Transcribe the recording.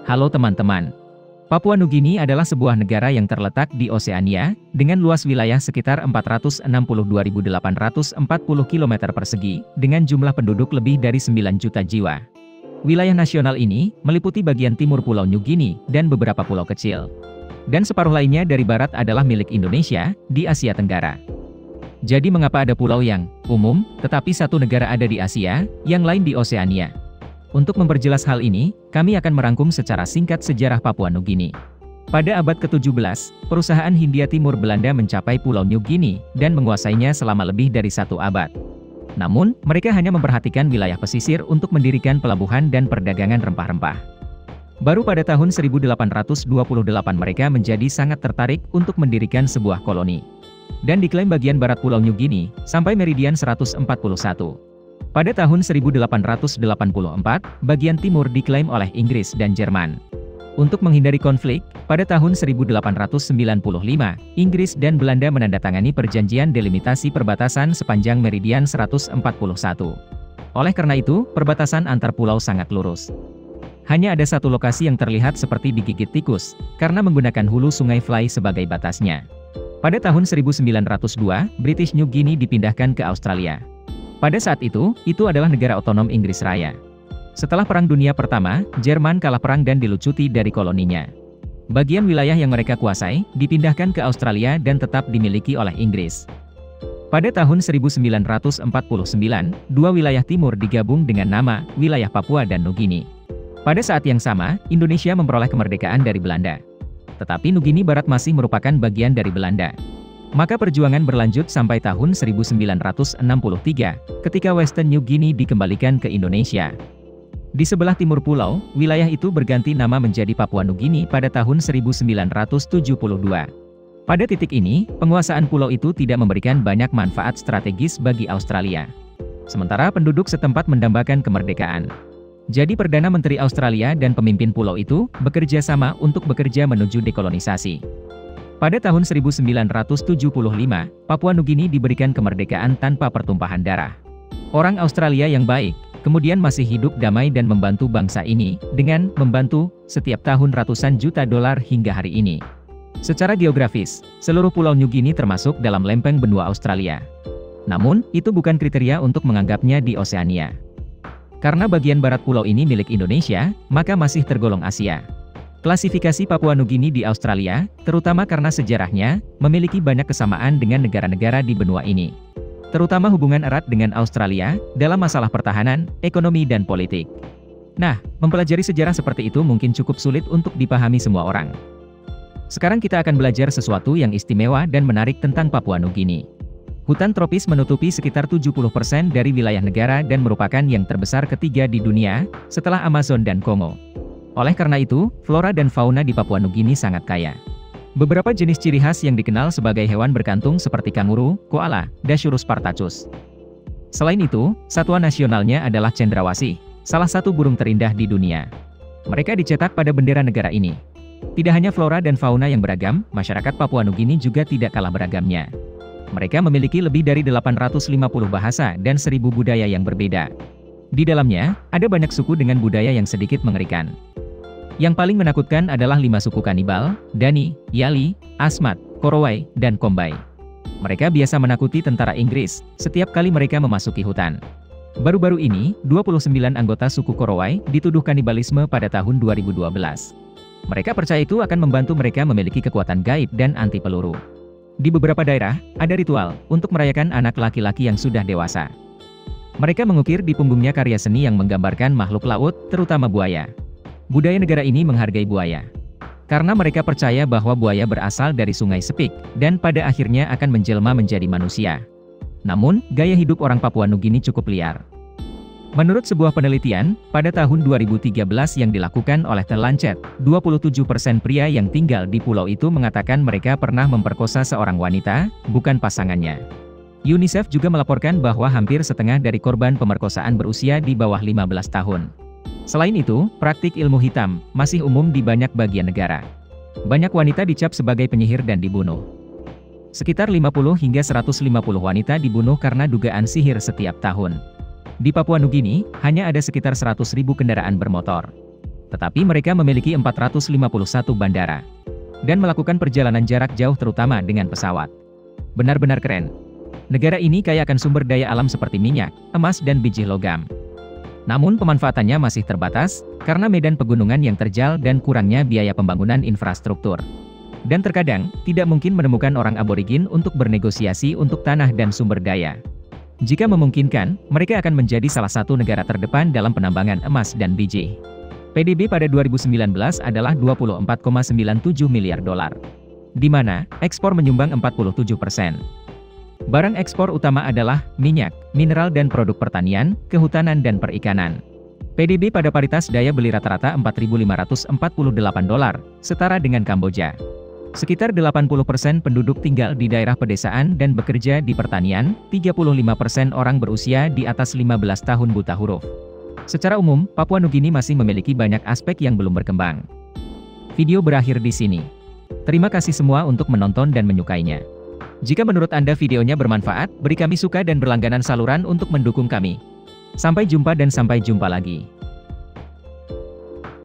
Halo teman-teman. Papua Nugini adalah sebuah negara yang terletak di Oseania, dengan luas wilayah sekitar 462.840 km persegi, dengan jumlah penduduk lebih dari 9 juta jiwa. Wilayah nasional ini meliputi bagian timur Pulau New Guinea dan beberapa pulau kecil. Dan separuh lainnya dari barat adalah milik Indonesia, di Asia Tenggara. Jadi mengapa ada pulau yang umum, tetapi satu negara ada di Asia, yang lain di Oseania? Untuk memperjelas hal ini, kami akan merangkum secara singkat sejarah Papua Nugini. Pada abad ke-17, perusahaan Hindia Timur Belanda mencapai Pulau New Guinea, dan menguasainya selama lebih dari 1 abad. Namun, mereka hanya memperhatikan wilayah pesisir untuk mendirikan pelabuhan dan perdagangan rempah-rempah. Baru pada tahun 1828 mereka menjadi sangat tertarik untuk mendirikan sebuah koloni. Dan diklaim bagian barat Pulau New Guinea, sampai meridian 141. Pada tahun 1884, bagian timur diklaim oleh Inggris dan Jerman. Untuk menghindari konflik, pada tahun 1895, Inggris dan Belanda menandatangani perjanjian delimitasi perbatasan sepanjang meridian 141. Oleh karena itu, perbatasan antar pulau sangat lurus. Hanya ada satu lokasi yang terlihat seperti digigit tikus, karena menggunakan hulu sungai Fly sebagai batasnya. Pada tahun 1902, British New Guinea dipindahkan ke Australia. Pada saat itu adalah negara otonom Inggris Raya. Setelah Perang Dunia Pertama, Jerman kalah perang dan dilucuti dari koloninya. Bagian wilayah yang mereka kuasai, dipindahkan ke Australia dan tetap dimiliki oleh Inggris. Pada tahun 1949, dua wilayah timur digabung dengan nama, wilayah Papua dan Nugini. Pada saat yang sama, Indonesia memperoleh kemerdekaan dari Belanda. Tetapi Nugini Barat masih merupakan bagian dari Belanda. Maka perjuangan berlanjut sampai tahun 1963, ketika Western New Guinea dikembalikan ke Indonesia. Di sebelah timur pulau, wilayah itu berganti nama menjadi Papua Nugini pada tahun 1972. Pada titik ini, penguasaan pulau itu tidak memberikan banyak manfaat strategis bagi Australia. Sementara penduduk setempat mendambakan kemerdekaan. Jadi Perdana Menteri Australia dan pemimpin pulau itu bekerja sama untuk bekerja menuju dekolonisasi. Pada tahun 1975, Papua Nugini diberikan kemerdekaan tanpa pertumpahan darah. Orang Australia yang baik, kemudian masih hidup damai dan membantu bangsa ini, dengan membantu setiap tahun ratusan juta dolar hingga hari ini. Secara geografis, seluruh Pulau New Guinea termasuk dalam lempeng benua Australia. Namun, itu bukan kriteria untuk menganggapnya di Oseania. Karena bagian barat pulau ini milik Indonesia, maka masih tergolong Asia. Klasifikasi Papua Nugini di Australia, terutama karena sejarahnya, memiliki banyak kesamaan dengan negara-negara di benua ini. Terutama hubungan erat dengan Australia, dalam masalah pertahanan, ekonomi dan politik. Nah, mempelajari sejarah seperti itu mungkin cukup sulit untuk dipahami semua orang. Sekarang kita akan belajar sesuatu yang istimewa dan menarik tentang Papua Nugini. Hutan tropis menutupi sekitar 70% dari wilayah negara dan merupakan yang terbesar ketiga di dunia, setelah Amazon dan Kongo. Oleh karena itu, flora dan fauna di Papua Nugini sangat kaya. Beberapa jenis ciri khas yang dikenal sebagai hewan berkantung seperti kanguru, koala, Dasyurus partachus. Selain itu, satwa nasionalnya adalah cendrawasih, salah satu burung terindah di dunia. Mereka dicetak pada bendera negara ini. Tidak hanya flora dan fauna yang beragam, masyarakat Papua Nugini juga tidak kalah beragamnya. Mereka memiliki lebih dari 850 bahasa dan 1000 budaya yang berbeda. Di dalamnya, ada banyak suku dengan budaya yang sedikit mengerikan. Yang paling menakutkan adalah 5 suku kanibal, Dani, Yali, Asmat, Korowai, dan Kombai. Mereka biasa menakuti tentara Inggris, setiap kali mereka memasuki hutan. Baru-baru ini, 29 anggota suku Korowai dituduh kanibalisme pada tahun 2012. Mereka percaya itu akan membantu mereka memiliki kekuatan gaib dan anti peluru. Di beberapa daerah, ada ritual untuk merayakan anak laki-laki yang sudah dewasa. Mereka mengukir di punggungnya karya seni yang menggambarkan makhluk laut, terutama buaya. Budaya negara ini menghargai buaya. Karena mereka percaya bahwa buaya berasal dari sungai Sepik, dan pada akhirnya akan menjelma menjadi manusia. Namun, gaya hidup orang Papua Nugini cukup liar. Menurut sebuah penelitian, pada tahun 2013 yang dilakukan oleh The Lancet, 27% pria yang tinggal di pulau itu mengatakan mereka pernah memperkosa seorang wanita, bukan pasangannya. UNICEF juga melaporkan bahwa hampir setengah dari korban pemerkosaan berusia di bawah 15 tahun. Selain itu, praktik ilmu hitam masih umum di banyak bagian negara. Banyak wanita dicap sebagai penyihir dan dibunuh. Sekitar 50 hingga 150 wanita dibunuh karena dugaan sihir setiap tahun. Di Papua Nugini, hanya ada sekitar 100.000 kendaraan bermotor. Tetapi mereka memiliki 451 bandara dan melakukan perjalanan jarak jauh terutama dengan pesawat. Benar-benar keren. Negara ini kaya akan sumber daya alam seperti minyak, emas dan biji logam. Namun pemanfaatannya masih terbatas, karena medan pegunungan yang terjal dan kurangnya biaya pembangunan infrastruktur. Dan terkadang, tidak mungkin menemukan orang aborigin untuk bernegosiasi untuk tanah dan sumber daya. Jika memungkinkan, mereka akan menjadi salah satu negara terdepan dalam penambangan emas dan biji. PDB pada 2019 adalah 24,97 miliar dolar. Di mana, ekspor menyumbang 47%. Barang ekspor utama adalah minyak, mineral dan produk pertanian, kehutanan dan perikanan. PDB pada paritas daya beli rata-rata 4.548 dolar, setara dengan Kamboja. Sekitar 80% penduduk tinggal di daerah pedesaan dan bekerja di pertanian, 35% orang berusia di atas 15 tahun buta huruf. Secara umum, Papua Nugini masih memiliki banyak aspek yang belum berkembang. Video berakhir di sini. Terima kasih semua untuk menonton dan menyukainya. Jika menurut Anda videonya bermanfaat, beri kami suka dan berlangganan saluran untuk mendukung kami. Sampai jumpa dan sampai jumpa lagi.